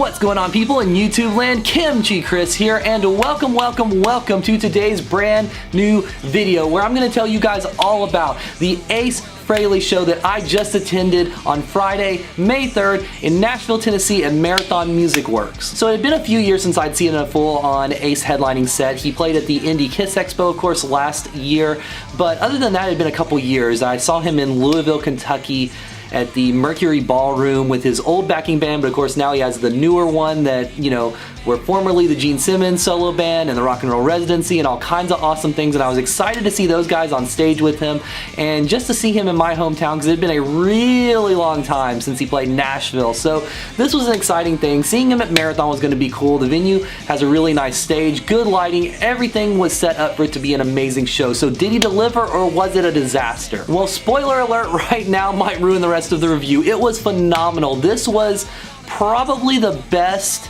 What's going on, people in YouTube land? KimchiChris here, and welcome to today's brand new video where I'm going to tell you guys all about the Ace Frehley show that I just attended on Friday, May 3rd in Nashville, Tennessee at Marathon Music Works. So it had been a few years since I'd seen a full-on Ace headlining set. He played at the Indie Kiss Expo, of course, last year, but other than that, it had been a couple years. I saw him in Louisville, Kentucky at the Mercury Ballroom with his old backing band, but of course now he has the newer one that, you know, were formerly the Gene Simmons solo band and the Rock and Roll Residency and all kinds of awesome things, and I was excited to see those guys on stage with him and just to see him in my hometown because it had been a really long time since he played Nashville. So this was an exciting thing. Seeing him at Marathon was going to be cool. The venue has a really nice stage, good lighting, everything was set up for it to be an amazing show. So did he deliver, or was it a disaster? Well, spoiler alert right now might ruin the rest of the review. It was phenomenal. This was probably the best.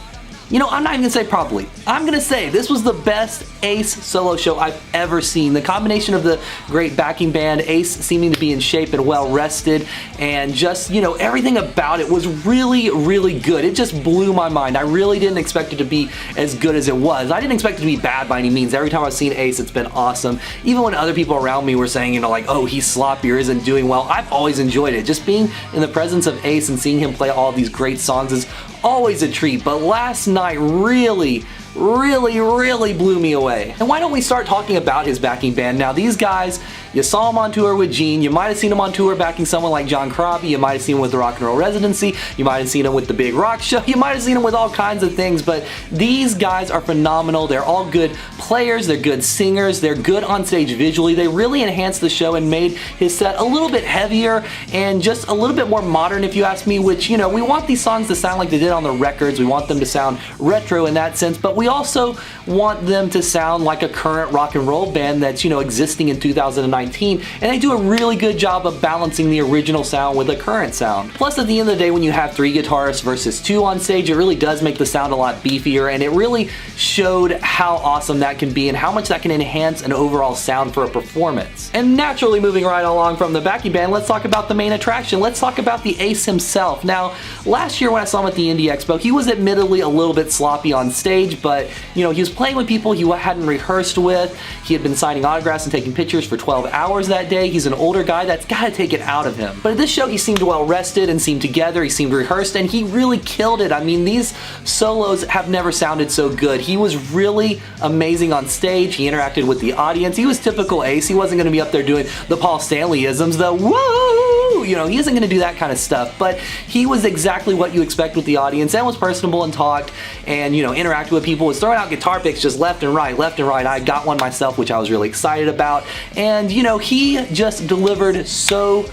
You know, I'm not even gonna say probably. I'm gonna say this was the best Ace solo show I've ever seen. The combination of the great backing band, Ace seeming to be in shape and well rested, and just, you know, everything about it was really, really good. It just blew my mind. I really didn't expect it to be as good as it was. I didn't expect it to be bad by any means. Every time I've seen Ace, it's been awesome. Even when other people around me were saying, you know, like, oh, he's sloppy or isn't doing well, I've always enjoyed it. Just being in the presence of Ace and seeing him play all these great songs is always a treat, but last night really blew me away. And why don't we start talking about his backing band? Now, these guys, you saw him on tour with Gene, you might have seen him on tour backing someone like John Crosby, you might have seen him with the Rock and Roll Residency, you might have seen him with the Big Rock Show, you might have seen him with all kinds of things, but these guys are phenomenal. They're all good players, they're good singers, they're good on stage visually. They really enhanced the show and made his set a little bit heavier and just a little bit more modern, if you ask me, which, you know, we want these songs to sound like they did on the records, we want them to sound retro in that sense, but we also want them to sound like a current rock and roll band that's, you know, existing in 2019, and they do a really good job of balancing the original sound with the current sound. Plus, at the end of the day, when you have 3 guitarists versus 2 on stage, it really does make the sound a lot beefier, and it really showed how awesome that can be and how much that can enhance an overall sound for a performance. And naturally, moving right along from the backing band, let's talk about the main attraction. Let's talk about the Ace himself. Now, last year when I saw him at the Indie Expo, he was admittedly a little bit sloppy on stage, but, you know, he was playing with people he hadn't rehearsed with. He had been signing autographs and taking pictures for 12 hours that day. He's an older guy, that's gotta take it out of him. But at this show, he seemed well rested and seemed together, he seemed rehearsed, and he really killed it. I mean, these solos have never sounded so good. He was really amazing on stage. He interacted with the audience. He was typical Ace. He wasn't gonna be up there doing the Paul Stanley-isms, the woo! You know, he isn't gonna do that kind of stuff, but he was exactly what you expect with the audience and was personable and talked and, you know, interacted with people, was throwing out guitar picks just left and right. I got one myself, which I was really excited about, and, you know, he just delivered so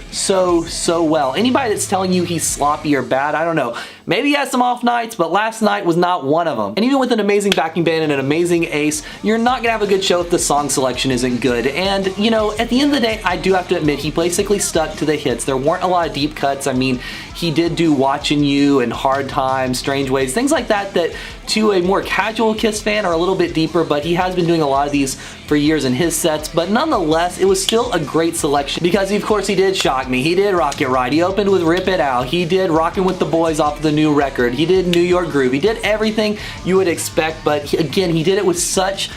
well. Anybody that's telling you he's sloppy or bad, I don't know. Maybe he has some off nights, but last night was not one of them. And even with an amazing backing band and an amazing Ace, you're not gonna have a good show if the song selection isn't good. And, you know, at the end of the day, I do have to admit, he basically stuck to the hits. There weren't a lot of deep cuts. I mean, he did do Watching You and Hard Times, Strange Ways, things like that to a more casual Kiss fan are a little bit deeper, but he has been doing a lot of these for years in his sets. But nonetheless, it was still a great selection because, of course, he did Shock Me, he did Rock It Right, he opened with Rip It Out, he did Rockin' with the Boys off the new record, he did New York Groove, he did everything you would expect, but again, he did it with such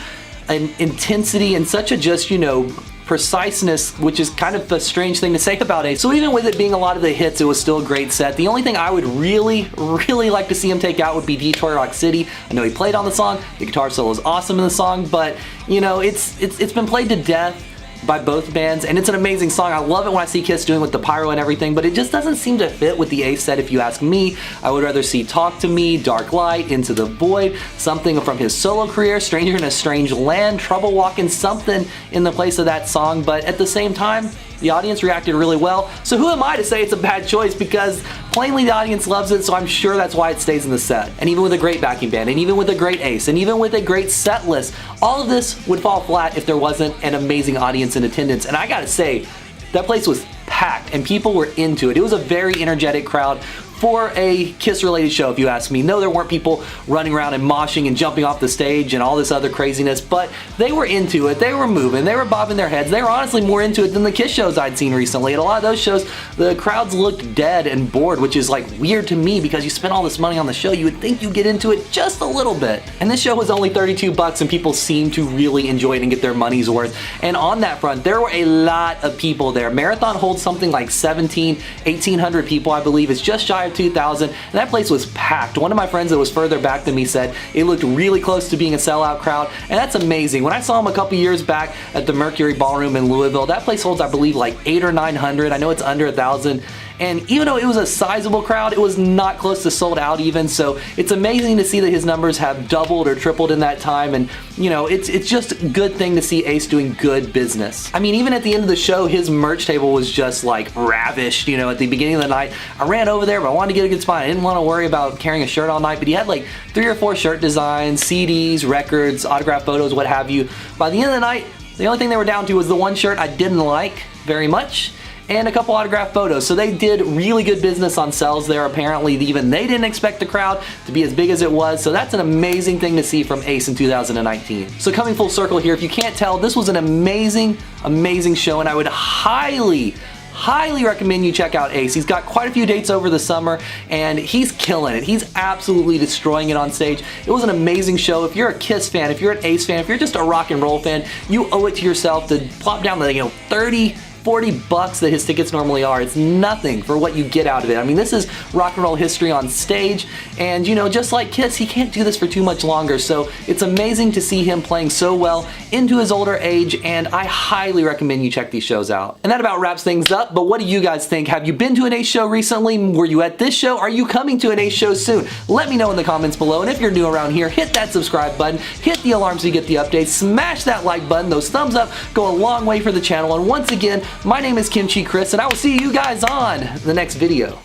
an intensity and such a just, you know, preciseness, which is kind of a strange thing to say about Ace. So even with it being a lot of the hits, it was still a great set. The only thing I would really like to see him take out would be Detroit Rock City. I know he played on the song, the guitar solo is awesome in the song, but, you know, it's been played to death by both bands, and it's an amazing song. I love it when I see Kiss doing with the pyro and everything, but it just doesn't seem to fit with the Ace set if you ask me. I would rather see Talk to Me, Dark Light, Into the Void, something from his solo career, Stranger in a Strange Land, Trouble Walking, something in the place of that song, but at the same time, the audience reacted really well, so who am I to say it's a bad choice, because plainly the audience loves it, so I'm sure that's why it stays in the set. And even with a great backing band, and even with a great Ace, and even with a great set list, all of this would fall flat if there wasn't an amazing audience in attendance. And I gotta say, that place was packed and people were into it. It was a very energetic crowd for a Kiss related show, if you ask me. No, there weren't people running around and moshing and jumping off the stage and all this other craziness, but they were into it. They were moving, they were bobbing their heads. They were honestly more into it than the Kiss shows I'd seen recently. At a lot of those shows, the crowds looked dead and bored, which is like weird to me because you spent all this money on the show. You would think you'd get into it just a little bit. And this show was only $32 and people seemed to really enjoy it and get their money's worth. And on that front, there were a lot of people there. Marathon holds something like 1,800 people, I believe. It's just shy of 2,000, and that place was packed. One of my friends that was further back than me said it looked really close to being a sellout crowd, and that's amazing. When I saw him a couple years back at the Mercury Ballroom in Louisville, that place holds, I believe, like 800 or 900. I know it's under 1,000. And even though it was a sizable crowd, it was not close to sold out even, so it's amazing to see that his numbers have doubled or tripled in that time, and you know, it's just a good thing to see Ace doing good business. I mean, even at the end of the show, his merch table was just like ravished, you know, at the beginning of the night. I ran over there, but I wanted to get a good spot. I didn't want to worry about carrying a shirt all night, but he had like 3 or 4 shirt designs, CDs, records, autographed photos, what have you. By the end of the night, the only thing they were down to was the one shirt I didn't like very much, and a couple autographed photos. So they did really good business on sales there. Apparently even they didn't expect the crowd to be as big as it was, so that's an amazing thing to see from Ace in 2019. So coming full circle here, if you can't tell, this was an amazing show, and I would highly recommend you check out Ace. He's got quite a few dates over the summer and he's killing it. He's absolutely destroying it on stage. It was an amazing show. If you're a Kiss fan, if you're an Ace fan, if you're just a rock and roll fan, you owe it to yourself to plop down the, you know, $30-$40 that his tickets normally are. It's nothing for what you get out of it. I mean, this is rock and roll history on stage, and you know, just like Kiss, he can't do this for too much longer, so it's amazing to see him playing so well into his older age, and I highly recommend you check these shows out. And that about wraps things up, but what do you guys think? Have you been to an Ace show recently? Were you at this show? Are you coming to an Ace show soon? Let me know in the comments below, and if you're new around here, hit that subscribe button, hit the alarm so you get the updates, smash that like button. Those thumbs up go a long way for the channel, and once again, my name is KimchiChris, and I will see you guys on the next video.